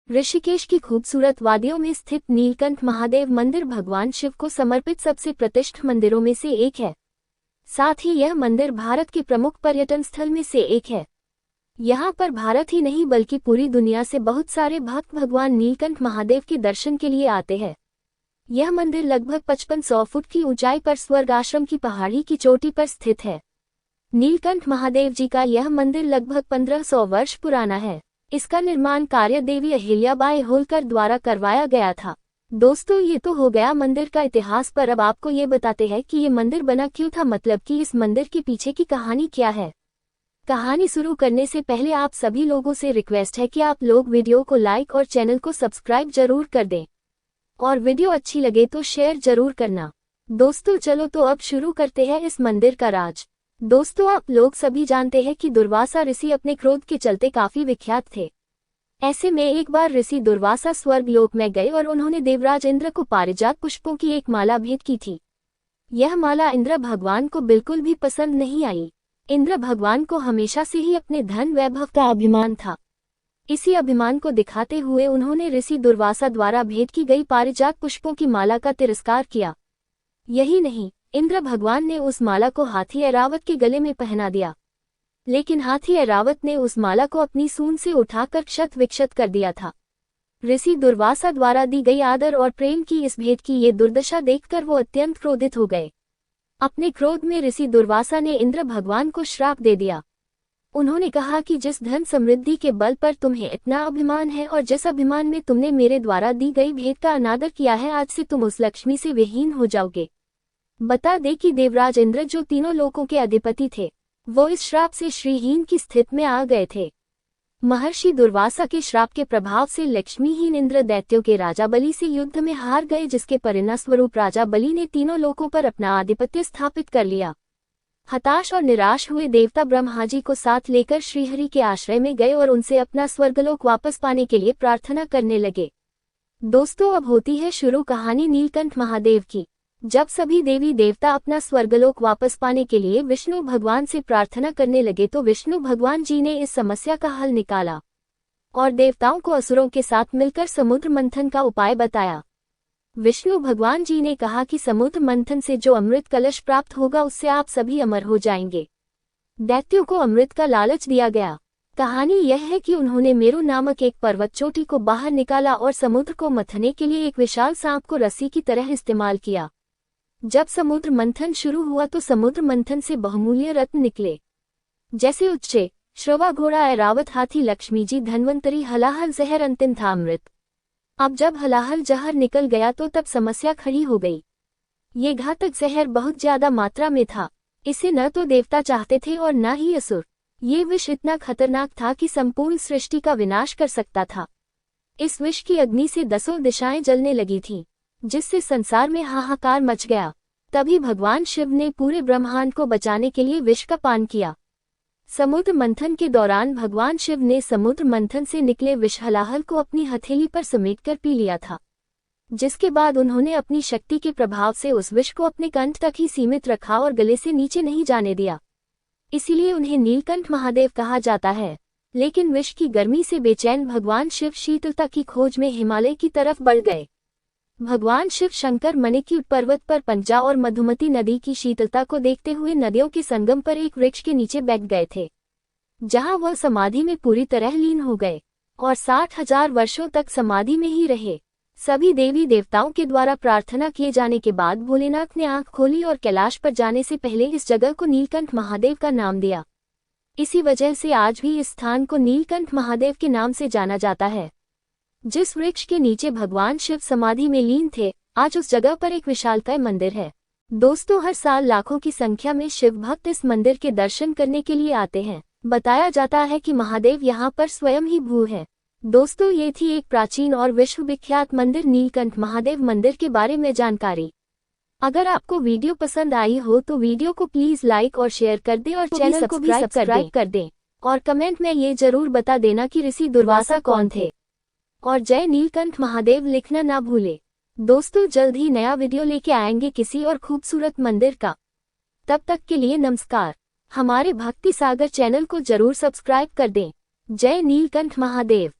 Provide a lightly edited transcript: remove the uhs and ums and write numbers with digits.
ऋषिकेश की खूबसूरत वादियों में स्थित नीलकंठ महादेव मंदिर भगवान शिव को समर्पित सबसे प्रतिष्ठित मंदिरों में से एक है। साथ ही यह मंदिर भारत के प्रमुख पर्यटन स्थल में से एक है। यहाँ पर भारत ही नहीं बल्कि पूरी दुनिया से बहुत सारे भक्त भगवान नीलकंठ महादेव के दर्शन के लिए आते हैं। यह मंदिर लगभग 5500 फुट की ऊंचाई पर स्वर्ग आश्रम की पहाड़ी की चोटी पर स्थित है। नीलकंठ महादेव जी का यह मंदिर लगभग 1500 वर्ष पुराना है। इसका निर्माण कार्य देवी अहिल्याबाई होलकर द्वारा करवाया गया था। दोस्तों, ये तो हो गया मंदिर का इतिहास, पर अब आपको ये बताते हैं कि ये मंदिर बना क्यों था, मतलब कि इस मंदिर के पीछे की कहानी क्या है। कहानी शुरू करने से पहले आप सभी लोगों से रिक्वेस्ट है कि आप लोग वीडियो को लाइक और चैनल को सब्सक्राइब जरूर कर दें और वीडियो अच्छी लगे तो शेयर जरूर करना। दोस्तों चलो तो अब शुरू करते हैं इस मंदिर का राज। दोस्तों, आप लोग सभी जानते हैं कि दुर्वासा ऋषि अपने क्रोध के चलते काफी विख्यात थे। ऐसे में एक बार ऋषि दुर्वासा स्वर्ग लोक में गए और उन्होंने देवराज इंद्र को पारिजात पुष्पों की एक माला भेंट की थी। यह माला इंद्र भगवान को बिल्कुल भी पसंद नहीं आई। इंद्र भगवान को हमेशा से ही अपने धन वैभव का अभिमान था। इसी अभिमान को दिखाते हुए उन्होंने ऋषि दुर्वासा द्वारा भेंट की गई पारिजात पुष्पों की माला का तिरस्कार किया। यही नहीं, इंद्र भगवान ने उस माला को हाथी ऐरावत के गले में पहना दिया, लेकिन हाथी ऐरावत ने उस माला को अपनी सूंड से उठाकर क्षत विक्षत कर दिया था। ऋषि दुर्वासा द्वारा दी गई आदर और प्रेम की इस भेंट की ये दुर्दशा देखकर वो अत्यंत क्रोधित हो गए। अपने क्रोध में ऋषि दुर्वासा ने इंद्र भगवान को श्राप दे दिया। उन्होंने कहा कि जिस धन समृद्धि के बल पर तुम्हें इतना अभिमान है और जिस अभिमान में तुमने मेरे द्वारा दी गई भेंट का अनादर किया है, आज से तुम उस लक्ष्मी से विहीन हो जाओगे। बता दे कि देवराज इंद्र जो तीनों लोकों के अधिपति थे, वो इस श्राप से श्रीहीन की स्थिति में आ गए थे। महर्षि दुर्वासा के श्राप के प्रभाव से लक्ष्मीहीन इंद्र दैत्यों के राजा बलि से युद्ध में हार गए, जिसके परिणामस्वरूप राजा बलि ने तीनों लोकों पर अपना आधिपत्य स्थापित कर लिया। हताश और निराश हुए देवता ब्रह्मा जी को साथ लेकर श्रीहरि के आश्रय में गए और उनसे अपना स्वर्गलोक वापस पाने के लिए प्रार्थना करने लगे। दोस्तों, अब होती है शुरू कहानी नीलकंठ महादेव की। जब सभी देवी देवता अपना स्वर्गलोक वापस पाने के लिए विष्णु भगवान से प्रार्थना करने लगे तो विष्णु भगवान जी ने इस समस्या का हल निकाला और देवताओं को असुरों के साथ मिलकर समुद्र मंथन का उपाय बताया। विष्णु भगवान जी ने कहा कि समुद्र मंथन से जो अमृत कलश प्राप्त होगा उससे आप सभी अमर हो जाएंगे। दैत्यों को अमृत का लालच दिया गया। कहानी यह है कि उन्होंने मेरु नामक एक पर्वत चोटी को बाहर निकाला और समुद्र को मथने के लिए एक विशाल सांप को रस्सी की तरह इस्तेमाल किया। जब समुद्र मंथन शुरू हुआ तो समुद्र मंथन से बहुमूल्य रत्न निकले, जैसे उच्चे, श्रवा, घोड़ा, ऐरावत, हाथी, लक्ष्मी जी, धन्वंतरी, हलाहल, जहर, अंतिम था अमृत। अब जब हलाहल जहर निकल गया तो तब समस्या खड़ी हो गई। ये घातक जहर बहुत ज्यादा मात्रा में था। इसे न तो देवता चाहते थे और न ही असुर। ये विष इतना खतरनाक था कि संपूर्ण सृष्टि का विनाश कर सकता था। इस विष की अग्नि से 10 दिशाएं जलने लगी थीं, जिससे संसार में हाहाकार मच गया। तभी भगवान शिव ने पूरे ब्रह्मांड को बचाने के लिए विष का पान किया। समुद्र मंथन के दौरान भगवान शिव ने समुद्र मंथन से निकले विष हलाहल को अपनी हथेली पर समेटकर पी लिया था, जिसके बाद उन्होंने अपनी शक्ति के प्रभाव से उस विष को अपने कंठ तक ही सीमित रखा और गले से नीचे नहीं जाने दिया। इसीलिए उन्हें नीलकंठ महादेव कहा जाता है। लेकिन विष की गर्मी से बेचैन भगवान शिव शीतलता की खोज में हिमालय की तरफ बढ़ गए। भगवान शिव शंकर मणिक्यूट पर्वत पर पंजा और मधुमती नदी की शीतलता को देखते हुए नदियों के संगम पर एक वृक्ष के नीचे बैठ गए थे, जहां वह समाधि में पूरी तरह लीन हो गए और 60,000 वर्षों तक समाधि में ही रहे। सभी देवी देवताओं के द्वारा प्रार्थना किए जाने के बाद भोलेनाथ ने आंख खोली और कैलाश पर जाने से पहले इस जगह को नीलकंठ महादेव का नाम दिया। इसी वजह से आज भी इस स्थान को नीलकंठ महादेव के नाम से जाना जाता है। जिस वृक्ष के नीचे भगवान शिव समाधि में लीन थे, आज उस जगह पर एक विशालकाय मंदिर है। दोस्तों, हर साल लाखों की संख्या में शिव भक्त इस मंदिर के दर्शन करने के लिए आते हैं। बताया जाता है कि महादेव यहाँ पर स्वयं ही भू है। दोस्तों, ये थी एक प्राचीन और विश्वविख्यात मंदिर नीलकंठ महादेव मंदिर के बारे में जानकारी। अगर आपको वीडियो पसंद आई हो तो वीडियो को प्लीज लाइक और शेयर कर दें और चैनल को भी सब्सक्राइब कर दें और कमेंट में ये जरूर बता देना कि ऋषि दुर्वासा कौन थे और जय नीलकंठ महादेव लिखना ना भूले। दोस्तों, जल्द ही नया वीडियो लेके आएंगे किसी और खूबसूरत मंदिर का। तब तक के लिए नमस्कार। हमारे भक्ति सागर चैनल को जरूर सब्सक्राइब कर दें। जय नीलकंठ महादेव।